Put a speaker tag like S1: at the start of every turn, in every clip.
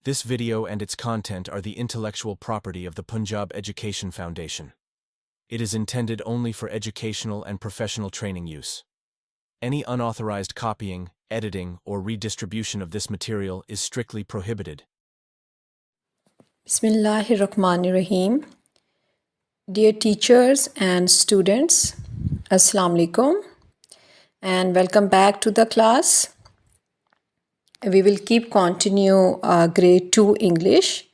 S1: This video and its content are the intellectual property of the Punjab Education Foundation. It is intended only for educational and professional training use. Any unauthorized copying, editing, or redistribution of this material is strictly prohibited.
S2: Bismillahirrahmanirrahim. Dear teachers and students, Assalamu alaikum and welcome back to the class. We will keep continue grade 2 English,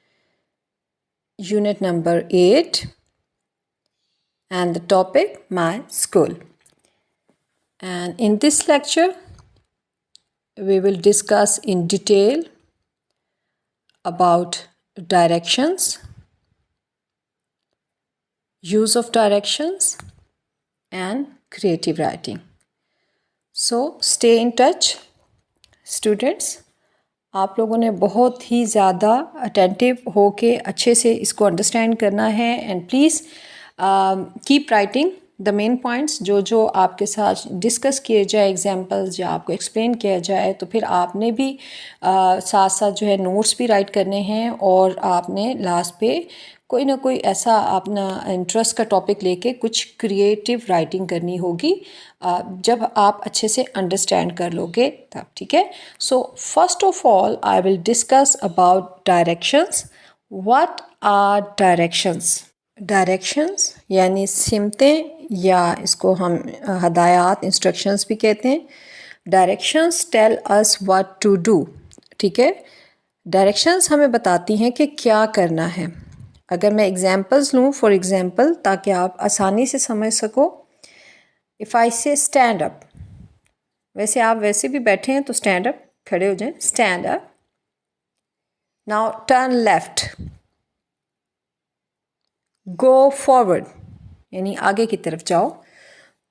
S2: unit number 8, and the topic my school. And in this lecture, we will discuss in detail about directions, use of directions, and creative writing. So stay in touch. Students, आप लोगों ने बहुत ही ज़्यादा attentive हो के अच्छे से इसको अंडरस्टैंड करना है and please keep writing the main points जो आपके साथ डिस्कस किए जाए, एग्जांपल्स या आपको एक्सप्लेन किया जाए, तो फिर आपने भी साथ साथ जो है नोट्स भी राइट करने हैं और आपने लास्ट पे कोई ना कोई ऐसा अपना इंटरेस्ट का टॉपिक लेके कुछ क्रिएटिव राइटिंग करनी होगी जब आप अच्छे से अंडरस्टैंड कर लोगे तब, ठीक है. So first of all I will discuss about directions. What are directions? Directions यानी सिमतें या इसको हम हदायत, इंस्ट्रक्शंस भी कहते हैं. Directions tell us what to do. ठीक है, डायरेक्शंस हमें बताती हैं कि क्या करना है. अगर मैं एग्जांपल्स लूँ फॉर एग्जांपल ताकि आप आसानी से समझ सको. इफ़ आई से स्टैंड अप, वैसे आप वैसे भी बैठे हैं तो स्टैंड अप, खड़े हो जाएं. Stand up. Now turn left. Go forward यानी आगे की तरफ जाओ.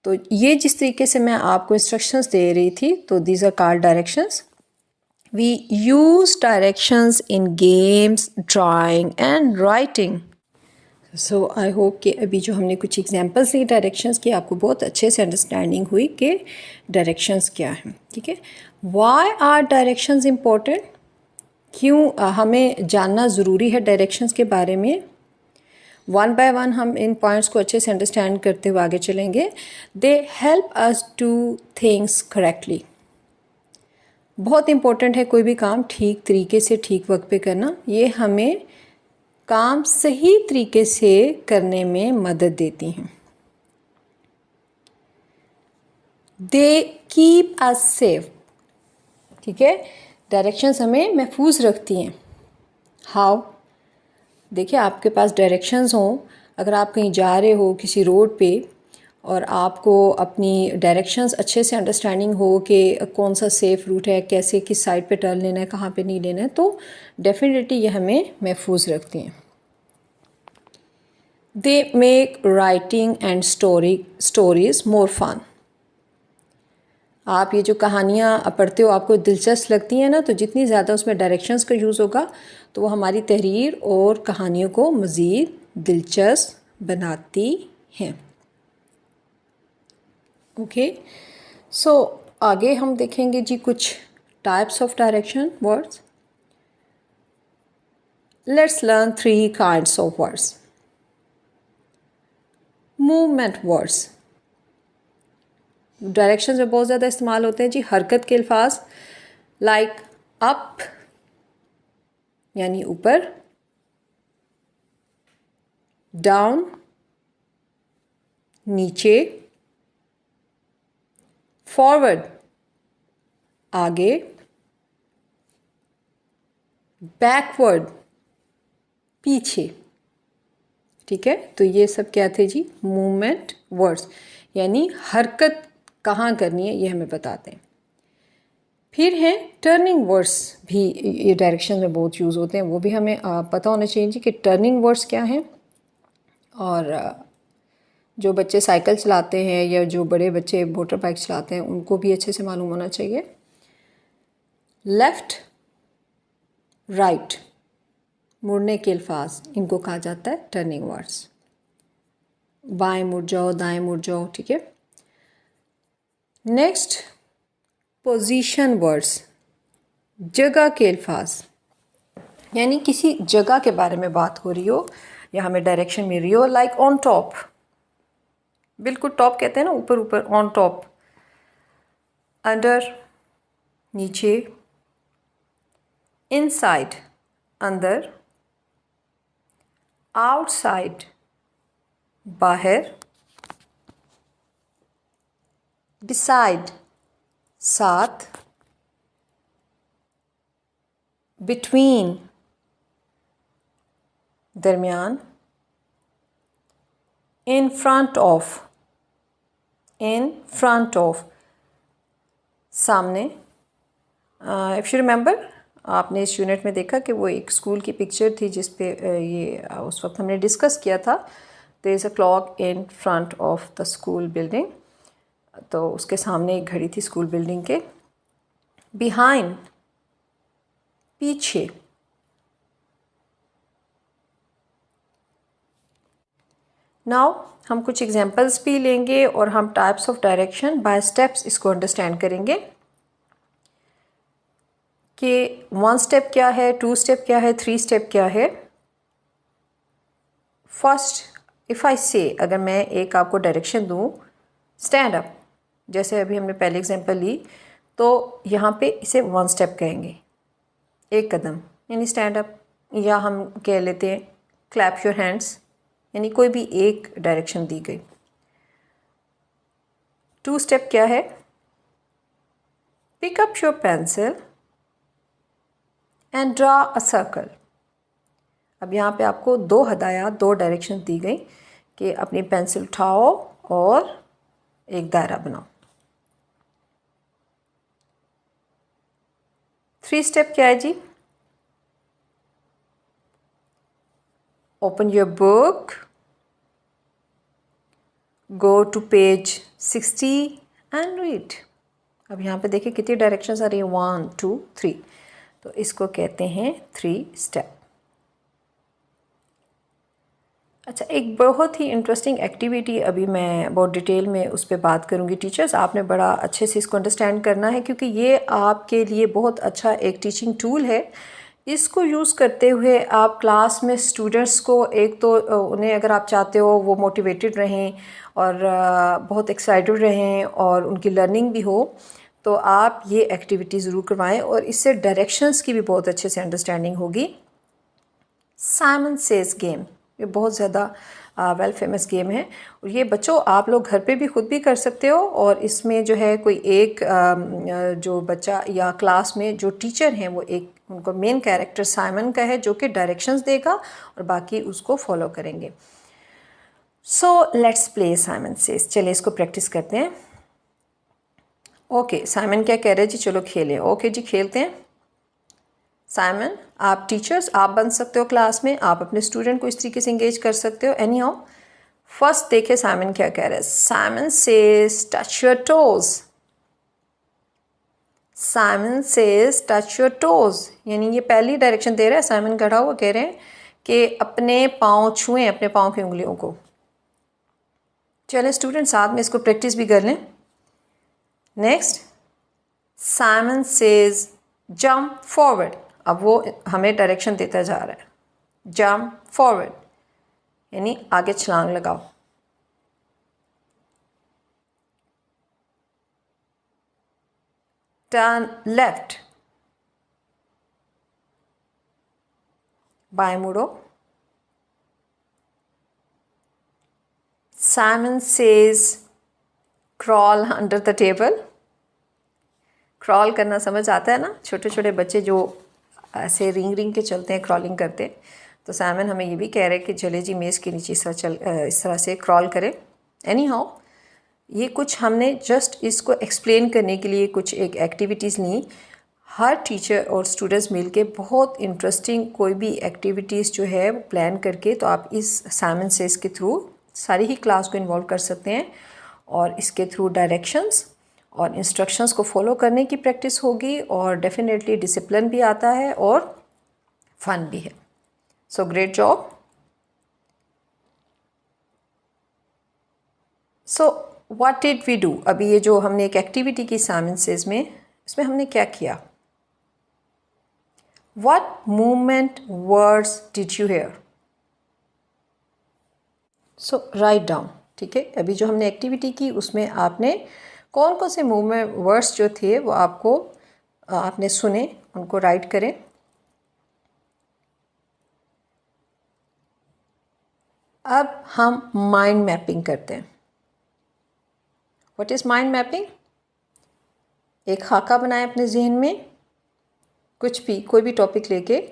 S2: तो ये जिस तरीके से मैं आपको इंस्ट्रक्शंस दे रही थी, तो these are called directions. We use directions in games, drawing and writing. So I hope कि अभी जो हमने कुछ एग्जांपल्स ली डायरेक्शंस की, आपको बहुत अच्छे से अंडरस्टैंडिंग हुई कि डायरेक्शंस क्या हैं. ठीक है. Why are directions important? क्यों हमें जानना ज़रूरी है डायरेक्शंस के बारे में. वन बाय वन हम इन पॉइंट्स को अच्छे से अंडरस्टैंड करते हुए आगे चलेंगे. They help us do things correctly. बहुत इम्पोर्टेंट है कोई भी काम ठीक तरीके से ठीक वक्त पे करना. ये हमें काम सही तरीके से करने में मदद देती हैं. They keep us safe. ठीक है, डायरेक्शंस हमें महफूज रखती हैं. हाउ? देखिए, आपके पास डायरेक्शंस हों, अगर आप कहीं जा रहे हो किसी रोड पे और आपको अपनी डायरेक्शंस अच्छे से अंडरस्टैंडिंग हो कि कौन सा सेफ़ रूट है, कैसे किस साइड पे टर्न लेना है, कहाँ पे नहीं लेना है, तो डेफिनेटली ये हमें महफूज रखती हैं. They make writing and stories more fun. आप ये जो कहानियाँ पढ़ते हो आपको दिलचस्प लगती हैं ना, तो जितनी ज़्यादा उसमें डायरेक्शंस का यूज़ होगा तो वो हमारी तहरीर और कहानियों को मज़ीद दिलचस्प बनाती हैं. ओके, सो आगे हम देखेंगे जी कुछ types of direction words. Let's learn 3 kinds of words. Movement words direction में बहुत ज़्यादा इस्तेमाल होते हैं जी. हरकत के अल्फाज लाइक अप यानी ऊपर, डाउन नीचे, फॉरवर्ड आगे, बैकवर्ड पीछे. ठीक है, तो ये सब क्या थे जी? मूवमेंट वर्ड्स यानी हरकत कहाँ करनी है ये हमें बताते हैं. फिर हैं टर्निंग वर्ड्स, भी ये डायरेक्शन में बहुत यूज़ होते हैं. वो भी हमें पता होना चाहिए जी कि टर्निंग वर्ड्स क्या हैं. और जो बच्चे साइकिल चलाते हैं या जो बड़े बच्चे मोटर बाइक चलाते हैं उनको भी अच्छे से मालूम होना चाहिए. लेफ़्ट राइट मुड़ने के अल्फाज, इनको कहा जाता है टर्निंग वर्ड्स. बाएं मुड़ जाओ, दाएं मुड़ जाओ. ठीक है. नेक्स्ट पोजीशन वर्ड्स, जगह के अल्फाज. यानी किसी जगह के बारे में बात हो रही हो या हमें डायरेक्शन मिल रही हो, लाइक ऑन टॉप, बिल्कुल टॉप कहते हैं ना, ऊपर ऊपर, ऑन टॉप, अंडर नीचे, इनसाइड अंदर, आउटसाइड बाहर, बिसाइड साथ, बिटवीन दरमियान, इन front of, in front of सामने। इफ़ यू रिमेंबर, आपने इस यूनिट में देखा कि वो एक स्कूल की पिक्चर थी जिस पे ये उस वक्त हमने डिस्कस किया था, there is a clock in front of the school building, तो उसके सामने एक घड़ी थी स्कूल बिल्डिंग के। बिहाइंड पीछे, नाउ हम कुछ एग्जांपल्स भी लेंगे और हम types of direction by steps इसको अंडरस्टैंड करेंगे कि 1 स्टेप क्या है, 2 स्टेप क्या है, 3 स्टेप क्या है। फर्स्ट, इफ़ आई से, अगर मैं एक आपको डायरेक्शन दूँ, स्टैंड अप, जैसे अभी हमने पहले एग्जांपल ली, तो यहाँ पे इसे 1 स्टेप कहेंगे, एक कदम, यानी स्टैंड अप, या हम कह लेते हैं क्लैप योर हैंड्स, यानी कोई भी एक डायरेक्शन दी गई। 2 स्टेप क्या है, pick up your pencil and draw a circle. अब यहाँ पे आपको 2 हदायत, 2 डायरेक्शन दी गई कि अपनी पेंसिल उठाओ और एक दायरा बनाओ। 3 स्टेप क्या है जी, open your book, go to page 60 and read. अब यहाँ पे देखिए कितनी डायरेक्शंस आ रही हैं, 1 2 3, तो इसको कहते हैं 3 स्टेप। अच्छा, एक बहुत ही इंटरेस्टिंग एक्टिविटी अभी मैं बहुत डिटेल में उस पर बात करूँगी। टीचर्स, आपने बड़ा अच्छे से इसको अंडरस्टैंड करना है क्योंकि ये आपके लिए बहुत अच्छा एक टीचिंग टूल है। इसको यूज़ करते हुए आप क्लास में स्टूडेंट्स को, एक तो उन्हें अगर आप चाहते हो वो मोटिवेटेड रहें और बहुत एक्साइटेड रहें और उनकी लर्निंग भी हो, तो आप ये एक्टिविटी ज़रूर करवाएं और इससे डायरेक्शंस की भी बहुत अच्छे से अंडरस्टैंडिंग होगी। साइमन सेज गेम, ये बहुत ज़्यादा वेल फेमस गेम है और ये बच्चों आप लोग घर पे भी खुद भी कर सकते हो। और इसमें जो है कोई एक जो बच्चा या क्लास में जो टीचर हैं वो एक, उनको मेन कैरेक्टर साइमन का है जो कि डायरेक्शंस देगा और बाकी उसको फॉलो करेंगे। So let's play Simon says. चलिए इसको प्रैक्टिस करते हैं। ओके, साइमन क्या कह रहे हैं जी, चलो खेलें। ओके जी, खेलते हैं। साइमन, आप टीचर्स आप बन सकते हो क्लास में, आप अपने स्टूडेंट को इस तरीके से इंगेज कर सकते हो। एनी हाउ, फर्स्ट देखिए साइमन क्या कह रहा है। Simon says touch your toes. Simon says touch your toes, यानी ये पहली डायरेक्शन दे रहा है। साइमन खड़ा हुआ कह रहे हैं कि अपने पाँव छुएं, अपने पाँव की उंगलियों को। चलें स्टूडेंट, साथ में इसको प्रैक्टिस भी कर लें। Next, Simon says jump forward. अब वो हमें डायरेक्शन देता जा रहा है, जंप फॉरवर्ड यानी आगे छलांग लगाओ। टर्न लेफ्ट, बाएं मुड़ो। Simon says crawl under the table. Crawl करना समझ आता है ना, छोटे छोटे बच्चे जो ऐसे रिंग रिंग के चलते हैं, क्रॉलिंग करते हैं। तो साइमन हमें ये भी कह रहे हैं कि चले जी मेज़ के नीचे इस तरह से क्रॉल करें। एनी हाउ, ये कुछ हमने जस्ट इसको एक्सप्लेन करने के लिए कुछ एक एक्टिविटीज़ ली। हर टीचर और स्टूडेंट्स मिलके बहुत इंटरेस्टिंग कोई भी एक्टिविटीज़ जो है वो प्लान करके, तो आप इस साइमन सेज के थ्रू सारी ही क्लास को इन्वॉल्व कर सकते हैं और इसके थ्रू डायरेक्शंस और इंस्ट्रक्शंस को फॉलो करने की प्रैक्टिस होगी और डेफिनेटली डिसिप्लिन भी आता है और फन भी है। So great job. So what did we do. अभी ये जो हमने एक एक्टिविटी की साइमन सेज में, इसमें हमने क्या किया, What movement words did you hear? So write down. ठीक है, अभी जो हमने एक्टिविटी की उसमें आपने कौन कौन से मूवमेंट वर्ड्स जो थे वो आपको आपने सुने, उनको राइट करें. अब हम माइंड मैपिंग करते हैं. What is mind mapping? एक खाका बनाएं अपने जहन में, कुछ भी कोई भी टॉपिक लेके,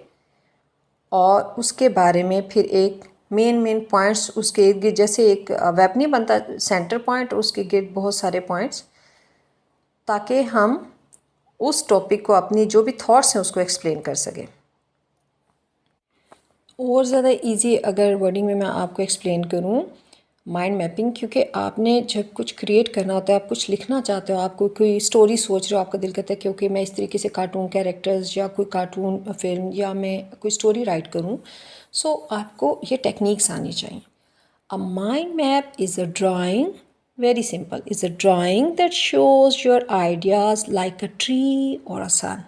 S2: और उसके बारे में फिर एक मेन पॉइंट्स उसके इर्द गिर्द, जैसे एक वेब नहीं बनता सेंटर पॉइंट और उसके गिर्द बहुत सारे पॉइंट्स, ताकि हम उस टॉपिक को अपनी जो भी थॉट्स हैं उसको एक्सप्लेन कर सकें. और ज़्यादा इजी अगर वर्डिंग में मैं आपको एक्सप्लेन करूं माइंड मैपिंग, क्योंकि आपने जब कुछ क्रिएट करना होता है, आप कुछ लिखना चाहते हो, आपको कोई स्टोरी सोच रहे हो, आपका दिल करता है क्योंकि मैं इस तरीके से कार्टून कैरेक्टर्स या कोई कार्टून फिल्म या मैं कोई स्टोरी राइट करूं, सो आपको ये टेक्निक्स आनी चाहिए. A mind map is a drawing, very simple, is a drawing that shows your ideas like a tree or a sun.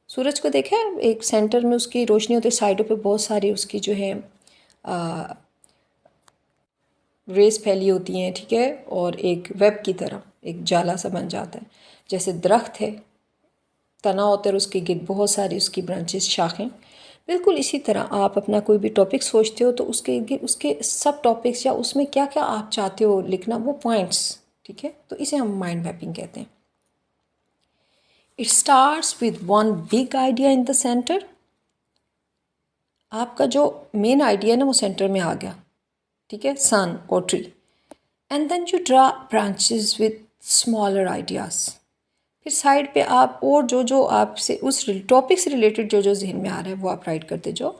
S2: सूरज को देखा है, एक सेंटर में उसकी रोशनी होती है, साइडों पे बहुत सारी उसकी जो है रेस फैली होती हैं, ठीक है, और एक वेब की तरह एक जाला सा बन जाता है. जैसे दरख्त है, तना होता है और उसके गिर्द बहुत सारी उसकी ब्रांचेस, शाखें, बिल्कुल इसी तरह आप अपना कोई भी टॉपिक सोचते हो तो उसके गिर्द उसके सब टॉपिक्स या उसमें क्या क्या आप चाहते हो लिखना, वो पॉइंट्स, ठीक है, तो इसे हम माइंड मैपिंग कहते हैं. It starts with one big idea in the centre. आपका जो मेन आइडिया ना वो सेंटर में आ गया, ठीक है, सन और tree, and then you draw branches with smaller ideas. फिर साइड पे आप और जो आपसे उस टॉपिक से रिलेटेड जो जहन में आ रहा है वो आप राइट करते जाओ,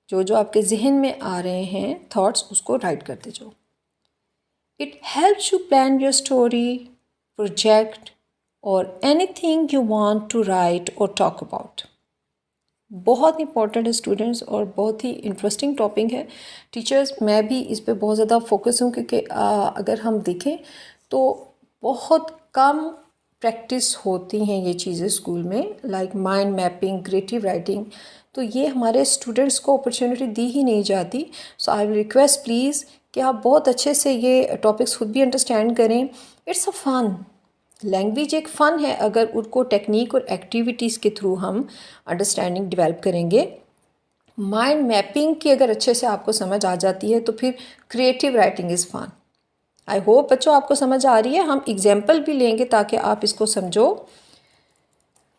S2: जो आपके जहन में आ रहे हैं थॉट्स उसको राइट करते जाओ. It helps you plan your story, project or anything you want to write or talk about. बहुत इंपॉर्टेंट है स्टूडेंट्स और बहुत ही इंटरेस्टिंग टॉपिक है. टीचर्स, मैं भी इस पे बहुत ज़्यादा फोकस हूँ, क्योंकि अगर हम देखें तो बहुत कम प्रैक्टिस होती हैं ये चीज़ें स्कूल में, like mind mapping, creative writing, तो ये हमारे स्टूडेंट्स को अपॉर्चुनिटी दी ही नहीं जाती. सो आई विल रिक्वेस्ट प्लीज़ कि आप बहुत अच्छे से ये टॉपिक्स खुद भी अंडरस्टैंड करें. इट्स अ फन, लैंग्वेज एक फ़न है, अगर उनको टेक्निक और एक्टिविटीज़ के थ्रू हम अंडरस्टैंडिंग डेवलप करेंगे. माइंड मैपिंग की अगर अच्छे से आपको समझ आ जाती है तो फिर creative writing is fun. I hope बच्चों आपको समझ आ रही है. हम एग्जाम्पल भी लेंगे ताकि आप इसको समझो,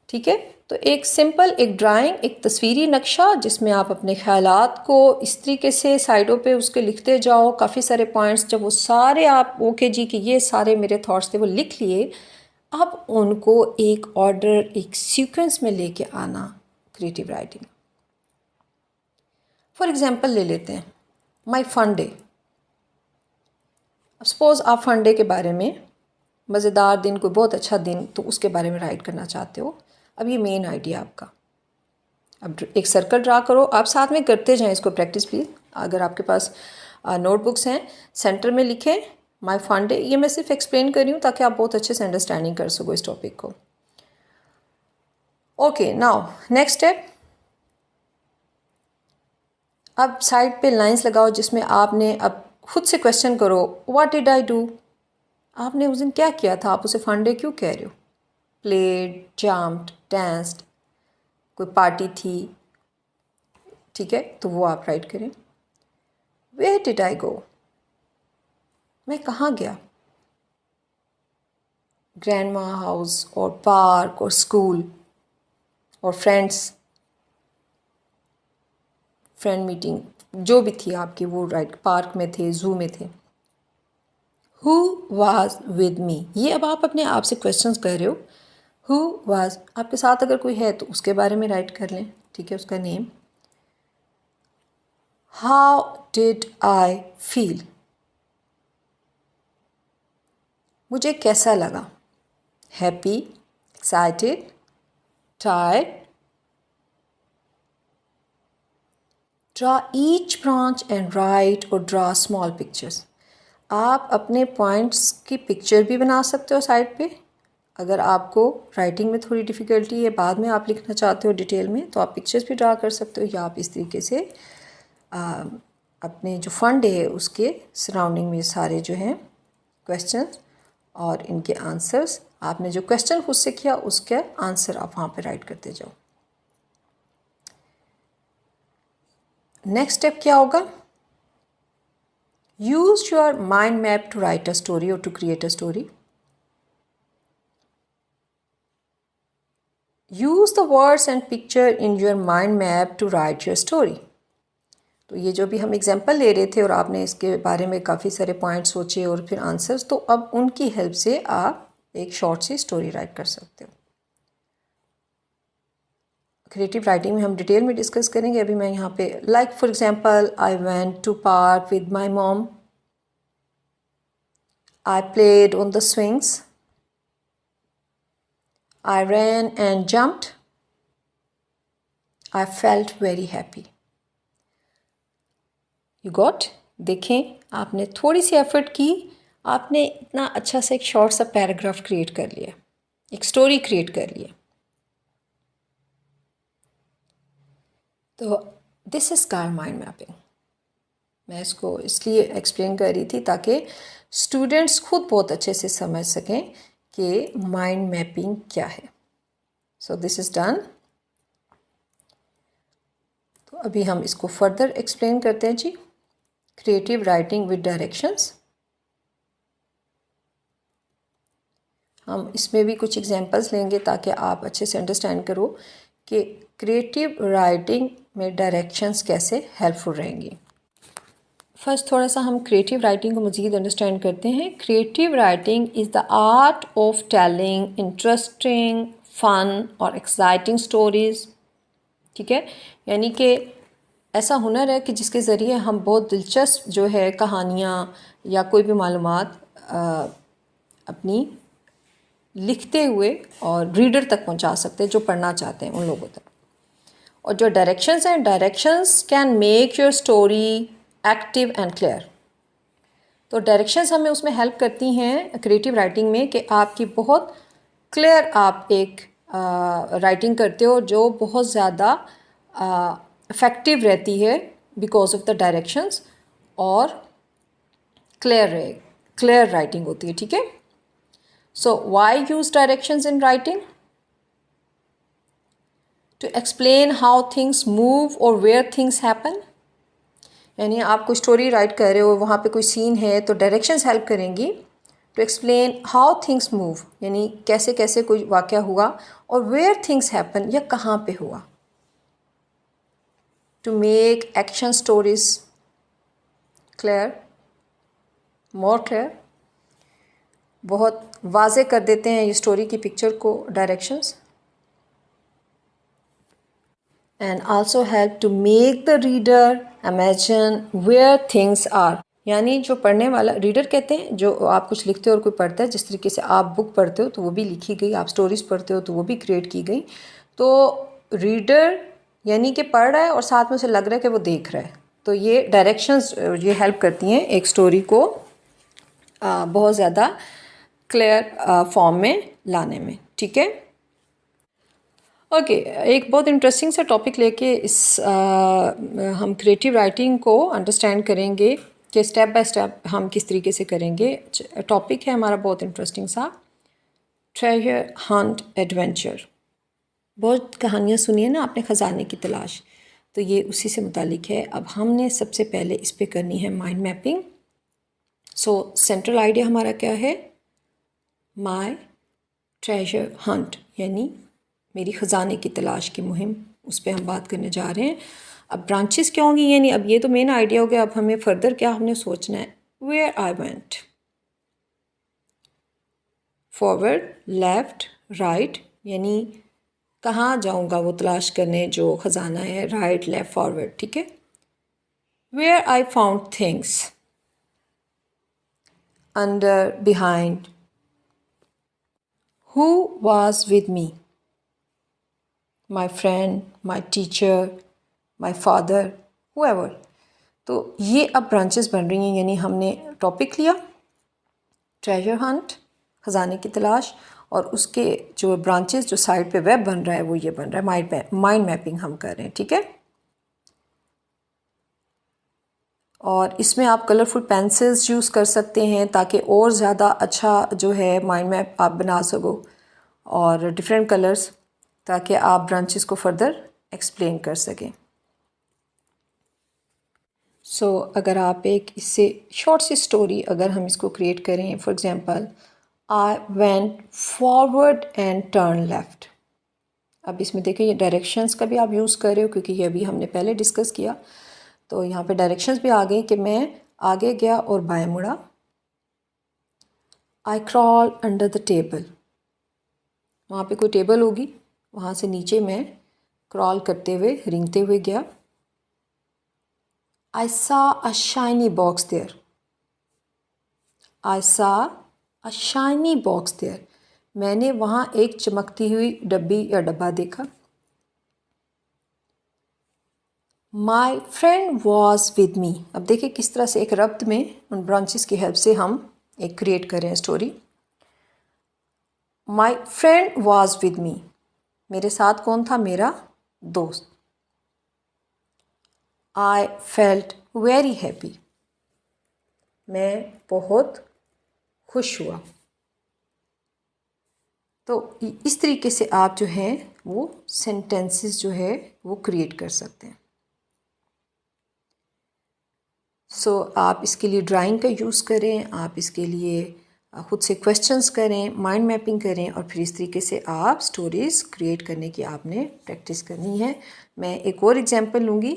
S2: ठीक है. तो एक सिंपल एक ड्राइंग, एक तस्वीरी नक्शा जिसमें आप अपने ख्यालात को इस तरीके से साइडों पे उसके लिखते जाओ, काफ़ी सारे पॉइंट्स, जब वो सारे आप ओके जी कि ये सारे मेरे थॉट्स थे वो लिख लिए, अब उनको एक ऑर्डर, एक सीक्वेंस में लेके आना, क्रिएटिव राइटिंग. फॉर एग्जांपल ले लेते हैं माय फन डे. अब सपोज़ आप फन डे के बारे में, मज़ेदार दिन, कोई बहुत अच्छा दिन, तो उसके बारे में राइट करना चाहते हो. अब ये मेन आइडिया आपका. अब एक सर्कल ड्रा करो, आप साथ में करते जाएं इसको प्रैक्टिस प्लीज़. अगर आपके पास नोटबुक्स हैं, सेंटर में लिखें माय फन डे. ये मैं सिर्फ एक्सप्लेन कर रही हूँ ताकि आप बहुत अच्छे से अंडरस्टैंडिंग कर सको इस टॉपिक को. Okay, now next step. अब साइड पे लाइंस लगाओ जिसमें आपने अब खुद से क्वेश्चन करो, व्हाट डिड आई डू. आपने उस दिन क्या किया था, आप उसे फन डे क्यों कह रहे हो. प्लेड, जम्प्ड, डांस्ड, कोई पार्टी थी, ठीक है, तो वो आप राइट करें. वेयर डिड आई गो, मैं कहाँ गया. ग्रैंडमा हाउस और पार्क और स्कूल और फ्रेंड्स, फ्रेंड मीटिंग जो भी थी आपकी वो राइट, पार्क में थे, जू में थे. हु वाज विद मी, ये अब आप अपने आप से क्वेश्चंस कर रहे हो. हु वाज, आपके साथ अगर कोई है तो उसके बारे में राइट कर लें, ठीक है, उसका name. How did I feel, मुझे कैसा लगा. Happy, excited, tired. Draw each branch and write or draw small pictures. आप अपने पॉइंट्स की पिक्चर भी बना सकते हो साइड पे, अगर आपको राइटिंग में थोड़ी डिफ़िकल्टी है, बाद में आप लिखना चाहते हो डिटेल में, तो आप पिक्चर्स भी ड्रा कर सकते हो, या आप इस तरीके से अपने जो फंड है उसके सराउंडिंग में सारे जो हैं क्वेश्चंस और इनके आंसर्स, आपने जो क्वेश्चन खुद से किया उसका आंसर आप वहाँ पे राइट करते जाओ। नेक्स्ट स्टेप क्या होगा? Use your mind map to write a story और to create a story. Use the words and picture in your mind map to write your story. तो ये जो भी हम एग्जाम्पल ले रहे थे और आपने इसके बारे में काफ़ी सारे पॉइंट्स सोचे और फिर आंसर्स, तो अब उनकी हेल्प से आप एक शॉर्ट सी स्टोरी राइट कर सकते हो। क्रिएटिव राइटिंग में हम डिटेल में डिस्कस करेंगे। अभी मैं यहाँ पे like for example, I went to park with my mom, I played on the swings, I ran and jumped, I felt very happy. You got? देखें, आपने थोड़ी सी एफर्ट की, आपने इतना अच्छा सा एक शॉर्ट सा पैराग्राफ क्रिएट कर लिया, एक स्टोरी क्रिएट कर लिया। तो this is called mind mapping. मैं इसको इसलिए एक्सप्लेन कर रही थी ताकि स्टूडेंट्स खुद बहुत अच्छे से समझ सकें कि माइंड मैपिंग क्या है। So this is done. तो अभी हम इसको फर्दर एक्सप्लेन करते हैं जी। Creative writing with directions. हम इसमें भी कुछ एग्जांपल्स लेंगे ताकि आप अच्छे से अंडरस्टैंड करो कि क्रिएटिव राइटिंग में डायरेक्शंस कैसे हेल्पफुल रहेंगी। फर्स्ट थोड़ा सा हम क्रिएटिव राइटिंग को मज़ीद अंडरस्टैंड करते हैं। Creative writing is the art of telling interesting, fun और एक्साइटिंग स्टोरीज़। ठीक है, यानी कि ऐसा हुनर है कि जिसके ज़रिए हम बहुत दिलचस्प जो है कहानियाँ या कोई भी मालूमात अपनी लिखते हुए और रीडर तक पहुंचा सकते हैं, जो पढ़ना चाहते हैं उन लोगों तक। और जो डायरेक्शंस हैं, directions can make your story active and clear. तो डायरेक्शंस हमें उसमें हेल्प करती हैं क्रिएटिव राइटिंग में कि आपकी बहुत क्लियर आप एक राइटिंग करते हो जो बहुत ज़्यादा इफ़ेक्टिव रहती है बिकॉज ऑफ द डायरेक्शंस, और क्लियर राइटिंग होती है। ठीक है, so why use directions in writing? To explain how things move or where things happen. यानी आप कोई स्टोरी राइट कर रहे हो, वहाँ पे कोई सीन है, तो डायरेक्शंस हेल्प करेंगी to explain how things move, यानी कैसे कैसे कोई वाक़या हुआ, और वेयर थिंग्स हैपन, या कहाँ पे हुआ। To make action stories clear, more clear, बहुत वाज़े कर देते हैं ये स्टोरी की पिक्चर को directions. And also help to make the reader imagine where things are, यानी जो पढ़ने वाला रीडर कहते हैं, जो आप कुछ लिखते हो और कोई पढ़ता है, जिस तरीके से आप बुक पढ़ते हो तो वो भी लिखी गई, आप स्टोरीज़ पढ़ते हो तो वो भी क्रिएट की गई। तो रीडर यानी कि पढ़ रहा है और साथ में उसे लग रहा है कि वो देख रहा है। तो ये डायरेक्शंस ये हेल्प करती हैं एक स्टोरी को बहुत ज़्यादा क्लियर फॉर्म में लाने में। ठीक है, ओके, एक बहुत इंटरेस्टिंग सा टॉपिक लेके हम क्रिएटिव राइटिंग को अंडरस्टैंड करेंगे कि स्टेप बाय स्टेप हम किस तरीके से करेंगे। टॉपिक है हमारा बहुत इंटरेस्टिंग सा, ट्रेजर हंट एडवेंचर। बहुत कहानियाँ सुनी है ना आपने, ख़जाने की तलाश, तो ये उसी से मुतालिक है। अब हमने सबसे पहले इस पे करनी है माइंड मैपिंग। सो सेंट्रल आइडिया हमारा क्या है? माई ट्रेजर हंट, यानी मेरी ख़जाने की तलाश की मुहिम, उस पर हम बात करने जा रहे हैं। अब ब्रांचेस क्या होंगी, यानी अब ये तो मेन आइडिया हो गया, अब हमें फर्दर क्या हमने सोचना है। Where I went, forward, left, right, यानी कहाँ जाऊँगा वो तलाश करने जो ख़जाना है, राइट, लेफ्ट, फॉरवर्ड। ठीक है, where I found things, under, behind, who was with me, my friend, my teacher, my father, whoever. तो ये अब ब्रांचेस बन रही हैं, यानी हमने टॉपिक लिया ट्रेजर हंट, ख़जाने की तलाश, और उसके जो ब्रांचेस जो साइड पे वेब बन रहा है वो ये बन रहा है, माइंड मैपिंग हम कर रहे हैं, ठीक है। और इसमें आप कलरफुल पेंसिल्स यूज़ कर सकते हैं ताकि और ज़्यादा अच्छा जो है माइंड मैप आप बना सको, और डिफरेंट कलर्स, ताकि आप ब्रांचेस को फर्दर एक्सप्लेन कर सकें। सो अगर आप एक इससे शॉर्ट सी स्टोरी अगर हम इसको क्रिएट करें, for example, I went forward and turn left. अब इसमें देखिए ये डायरेक्शंस का भी आप यूज़ कर रहे हो क्योंकि ये अभी हमने पहले डिस्कस किया, तो यहाँ पे डायरेक्शंस भी आ गई कि मैं आगे गया और बाएं मुड़ा। आई क्रॉल अंडर द टेबल, वहाँ पे कोई टेबल होगी, वहाँ से नीचे मैं क्रॉल करते हुए रेंगते हुए गया। I saw a shiny box there. I saw a shiny box there. मैंने वहाँ एक चमकती हुई डब्बी या डब्बा देखा। My friend was with me. अब देखिए किस तरह से एक रब्त में उन ब्रांचेस की हेल्प से हम एक क्रिएट कर रहे हैं story. My friend was with me. मेरे साथ कौन था? मेरा दोस्त। I felt very happy. मैं बहुत खुश हुआ। तो इस तरीके से आप जो हैं वो सेंटेंसेस जो है वो क्रिएट कर सकते हैं। सो आप इसके लिए ड्राइंग का यूज़ करें, आप इसके लिए खुद से क्वेश्चंस करें, माइंड मैपिंग करें, और फिर इस तरीके से आप स्टोरीज़ क्रिएट करने की आपने प्रैक्टिस करनी है। मैं एक और एग्जांपल लूँगी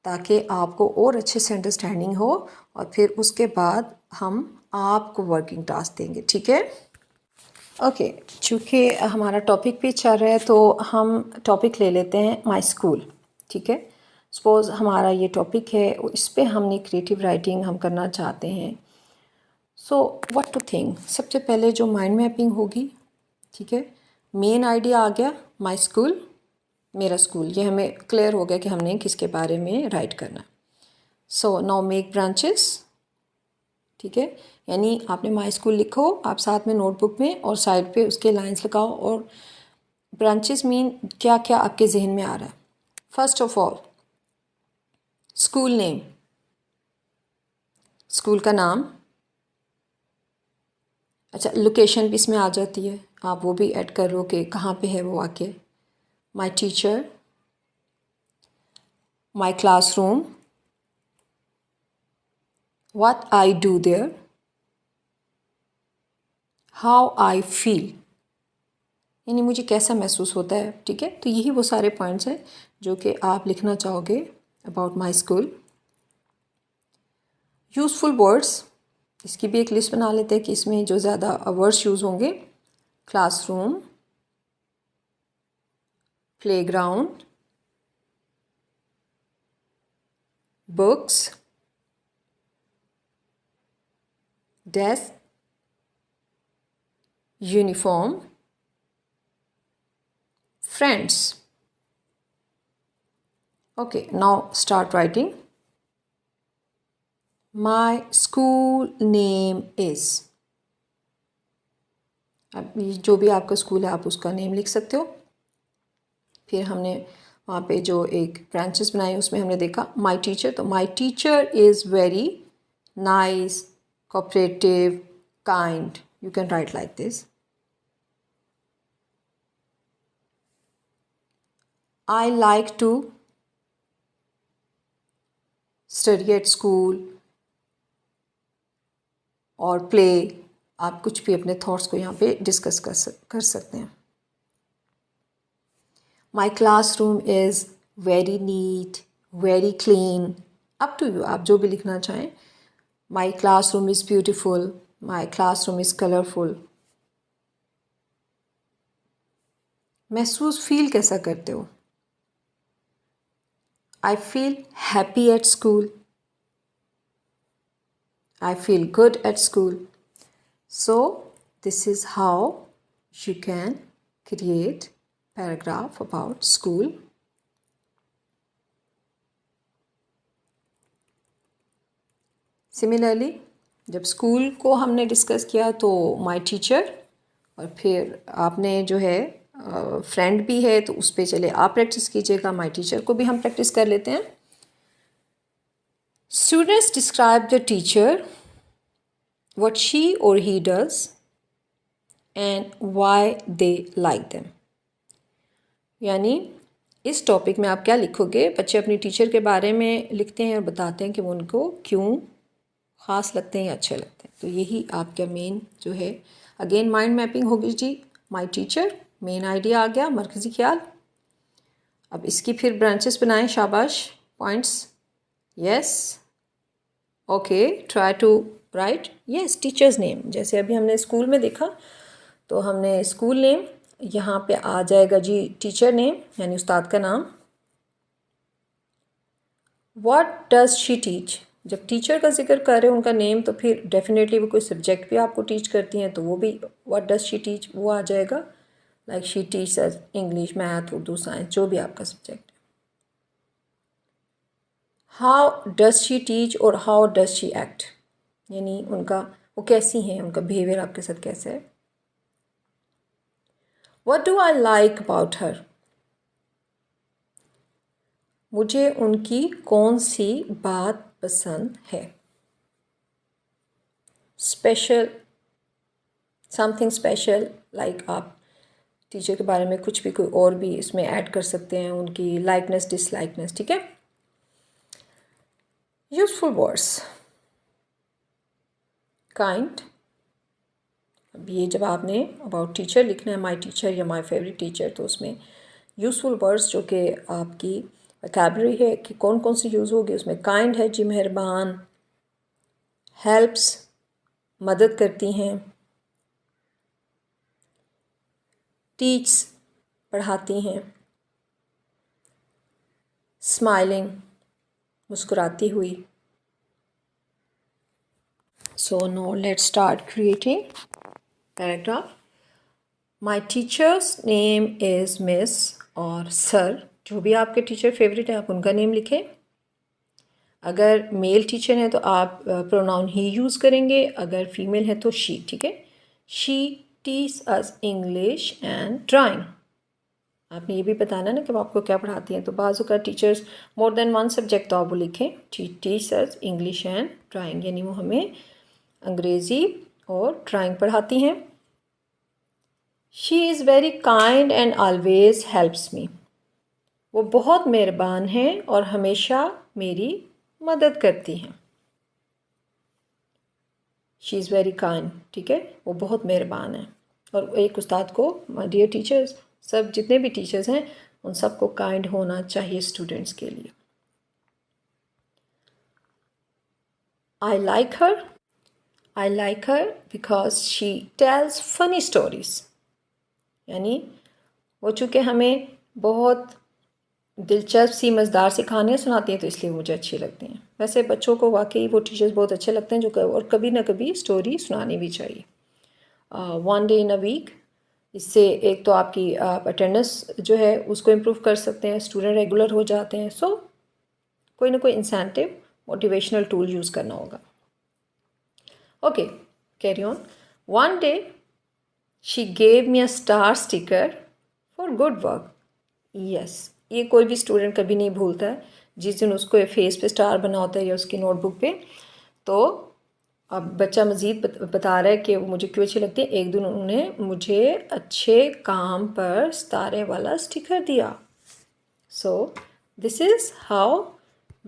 S2: ताकि आपको और अच्छे से अंडरस्टैंडिंग हो, और फिर उसके बाद हम आपको वर्किंग टास्क देंगे, ठीक है। ओके, चूँकि हमारा टॉपिक भी चल रहा है तो हम टॉपिक ले लेते हैं माई स्कूल, ठीक है। सपोज़ हमारा ये टॉपिक है, इस पे हमने क्रिएटिव राइटिंग हम करना चाहते हैं। सो व्हाट टू थिंक, सबसे पहले जो माइंड मैपिंग होगी, ठीक है, मेन आइडिया आ गया माई स्कूल, मेरा स्कूल, ये हमें क्लियर हो गया कि हमने किसके बारे में राइट करना। सो नाउ मेक ब्रांचेस, ठीक है, यानी आपने माई स्कूल लिखो आप साथ में नोटबुक में, और साइड पे उसके लाइंस लगाओ, और ब्रांचेस मीन क्या क्या आपके जहन में आ रहा है। First of all school name, school का नाम। अच्छा, लोकेशन भी इसमें आ जाती है, आप वो भी ऐड कर लो कि कहाँ पे है वो वाक़ई। माई teacher, my classroom, what I do their, how I feel, यानी मुझे कैसा महसूस होता है, ठीक है। तो यही वो सारे पॉइंट्स हैं जो कि आप लिखना चाहोगे about my school. Useful words, इसकी भी एक लिस्ट बना लेते हैं कि इसमें जो ज़्यादा वर्ड्स यूज़ होंगे। Classroom, playground, books, desk, uniform, friends. Okay, now start writing. My school name is, अब जो भी आपका स्कूल है आप उसका नेम लिख सकते हो। फिर हमने वहाँ पे जो एक ब्रांचेस बनाए उसमें हमने देखा माई टीचर, तो my teacher is very nice, cooperative, kind, you can write like this. I like to study at school और प्ले, आप कुछ भी अपने थॉट्स को यहाँ पे डिस्कस कर सकते हैं। My classroom is very neat, very clean, up to you, आप जो भी लिखना चाहें। My classroom is beautiful, my classroom is colourful. महसूस फील कैसा करते हो? I feel happy at school. I feel good at school. So this is how you can create paragraph about school. Similarly, जब स्कूल को हमने discuss किया तो my teacher और फिर आपने जो है फ्रेंड भी है तो उस पर चले आप प्रैक्टिस कीजिएगा, माई टीचर को भी हम प्रैक्टिस कर लेते हैं। Students describe the teacher, what she or he does and why they like them. यानी इस टॉपिक में आप क्या लिखोगे, बच्चे अपनी टीचर के बारे में लिखते हैं और बताते हैं कि वो उनको क्यों ख़ास लगते हैं या अच्छे लगते हैं। तो यही आपका मेन जो है, अगेन माइंड मैपिंग होगी जी। माई टीचर मेन आइडिया आ गया, मरकज़ी ख्याल। अब इसकी फिर ब्रांचेस बनाएं, शाबाश, points, yes, okay, try to write, yes, teacher's name. जैसे अभी हमने स्कूल में देखा तो हमने स्कूल नेम, यहाँ पे आ जाएगा जी टीचर नेम यानी उस्ताद का नाम। व्हाट डज शी टीच, जब टीचर का जिक्र कर रहे हो उनका नेम तो फिर डेफिनेटली वो कोई सब्जेक्ट भी आपको टीच करती हैं तो वो भी व्हाट डज शी टीच वो आ जाएगा। Like she teach English, math, Urdu, science, जो भी आपका सब्जेक्ट है। हाउ डज शी टीच और हाउ डज शी एक्ट, यानी उनका वो कैसी हैं, उनका बिहेवियर आपके साथ कैसा है। What do I like about her, मुझे उनकी कौन सी बात पसंद है। स्पेशल, समथिंग स्पेशल, लाइक आप टीचर के बारे में कुछ भी कोई और भी इसमें ऐड कर सकते हैं, उनकी लाइकनेस, डिसलाइकनेस, ठीक है। Useful words, kind. अब ये जब आपने अबाउट टीचर लिखना है, माई टीचर या माई फेवरेट टीचर, तो उसमें यूज़फुल वर्ड्स जो कि आपकी वोकैबुलरी है कि कौन कौन सी यूज़ होगी, उसमें काइंड है जी, मेहरबान, हेल्प्स, मदद करती हैं, टीच, पढ़ाती हैं, स्माइलिंग, मुस्कुराती हुई। So no let's start creating paragraph. My teacher's name is miss और सर, जो भी आपके टीचर फेवरेट है आप उनका नेम लिखें। अगर मेल टीचर है तो आप प्रोनाउन ही यूज़ करेंगे, अगर फीमेल है तो शी, ठीक है। She teach us English and drawing. आपने ये भी बताना ना कि वो आपको क्या पढ़ाती हैं, तो बाज़ू का teachers more than one subject तो आप वो लिखें, teach us English and drawing, यानी वो हमें अंग्रेज़ी और ड्राइंग पढ़ाती हैं। She is very kind and always helps me, वो बहुत मेहरबान हैं और हमेशा मेरी मदद करती हैं। शी इज़ वेरी काइंड, ठीक है, वो बहुत मेहरबान है। और एक उस्ताद को, माय डियर टीचर्स, सब जितने भी टीचर्स हैं उन सबको काइंड होना चाहिए स्टूडेंट्स के लिए। I like her because she tells funny stories, यानी वो चूँकि हमें बहुत दिलचस्प सी मज़ेदार सी कहानियाँ सुनाती हैं तो इसलिए मुझे अच्छी लगती हैं। वैसे बच्चों को वाकई वो टीचर्स बहुत अच्छे लगते हैं जो और कभी ना कभी स्टोरी सुनानी भी चाहिए। 1 डे इन अ वीक, इससे एक तो आपकी अटेंडेंस जो है उसको इम्प्रूव कर सकते हैं, स्टूडेंट रेगुलर हो जाते हैं। सो कोई ना कोई इंसेंटिव, मोटिवेशनल टूल यूज़ करना होगा। Okay, carry on. 1 day she gave me a star sticker for good work. Yes, ये कोई भी स्टूडेंट कभी नहीं भूलता है जिस दिन उसको फेस पे स्टार बना होता है या उसकी नोटबुक पे। तो अब बच्चा मज़ीद बता रहा है कि वो मुझे क्यों अच्छी लगती है। एक दिन उन्होंने मुझे अच्छे काम पर सितारे वाला स्टिकर दिया। So this is how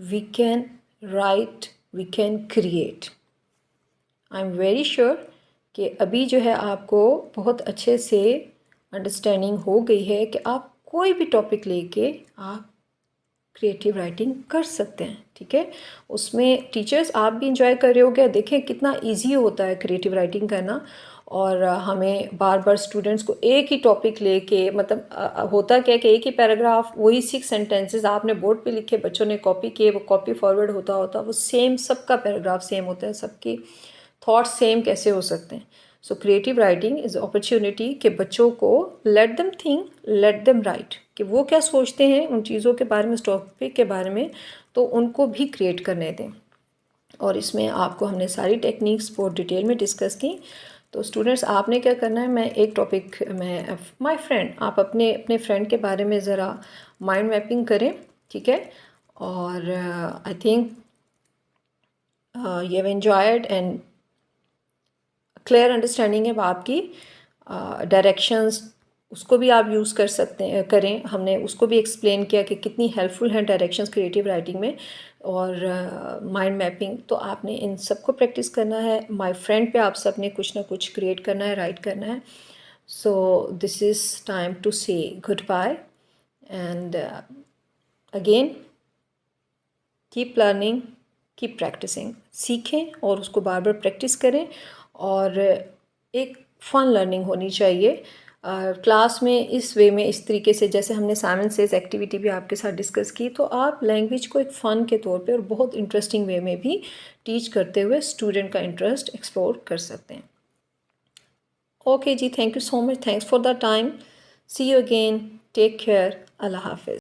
S2: we can write, we can create. I am very sure कि अभी जो है आपको बहुत अच्छे से अंडरस्टैंडिंग हो गई है कि आप कोई भी टॉपिक लेके आप क्रिएटिव राइटिंग कर सकते हैं, ठीक है। उसमें टीचर्स आप भी इंजॉय कर रहे होगे, देखें कितना इजी होता है क्रिएटिव राइटिंग करना। और हमें बार बार स्टूडेंट्स को एक ही टॉपिक लेके, मतलब होता क्या है कि एक ही पैराग्राफ, वही 6 सेंटेंसेस आपने बोर्ड पे लिखे, बच्चों ने कॉपी किए, वो कॉपी फॉरवर्ड होता वो सेम, सबका पैराग्राफ सेम होता है, सबके थॉट्स सेम कैसे हो सकते हैं। So creative writing is opportunity कि बच्चों को let them think, let them right, कि वो क्या सोचते हैं उन चीज़ों के बारे में, उस टॉपिक के बारे में, तो उनको भी क्रिएट करने दें। और इसमें आपको हमने सारी टेक्निक्स बहुत डिटेल में डिस्कस की। तो स्टूडेंट्स आपने क्या करना है, मैं एक टॉपिक में माय फ्रेंड, आप अपने अपने फ्रेंड के बारे में ज़रा माइंड मैपिंग करें, ठीक है। और I think you have enjoyed and clear understanding है आपकी। डायरेक्शंस उसको भी आप यूज़ कर सकते हैं, करें। हमने उसको भी एक्सप्लेन किया कि कितनी हेल्पफुल हैं डायरेक्शंस क्रिएटिव राइटिंग में, और माइंड मैपिंग। तो आपने इन सबको प्रैक्टिस करना है। माय फ्रेंड पे आप सब ने कुछ ना कुछ क्रिएट करना है, राइट करना है। So this is time to say good bye and again keep learning, keep practicing. सीखें और उसको बार बार प्रैक्टिस करें, और एक फ़न लर्निंग होनी चाहिए। क्लास में इस वे में, इस तरीके से, जैसे हमने साइमन सेज एक्टिविटी भी आपके साथ डिस्कस की, तो आप लैंग्वेज को एक फ़न के तौर पे और बहुत इंटरेस्टिंग वे में भी टीच करते हुए स्टूडेंट का इंटरेस्ट एक्सप्लोर कर सकते हैं। ओके जी, thank you so much, thanks for the time, see you again, take care, अल्लाह हाफिज़।